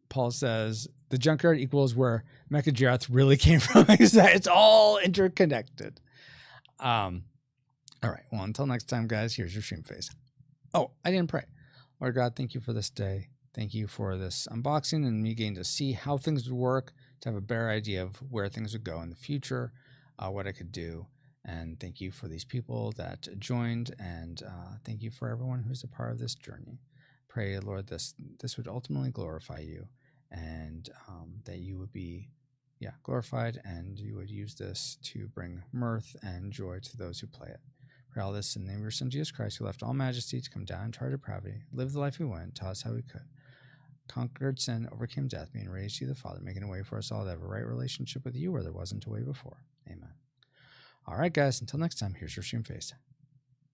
Paul says the junkyard equals where Mecha Girath really came from. It's all interconnected. All right. Well, until next time, guys, here's your stream face. Oh, I didn't pray. Lord God, thank you for this day. Thank you for this unboxing and me getting to see how things would work, to have a better idea of where things would go in the future, what I could do. And thank you for these people that joined, and thank you for everyone who's a part of this journey. Pray, Lord, this would ultimately glorify you, and that you would be glorified, and you would use this to bring mirth and joy to those who play it. Pray all this in the name of your Son, Jesus Christ, who left all majesty to come down into our depravity, live the life we went, taught us how we could, conquered sin, overcame death, being raised to the Father, making a way for us all to have a right relationship with you where there wasn't a way before. Amen. All right, guys, until next time, here's your stream face.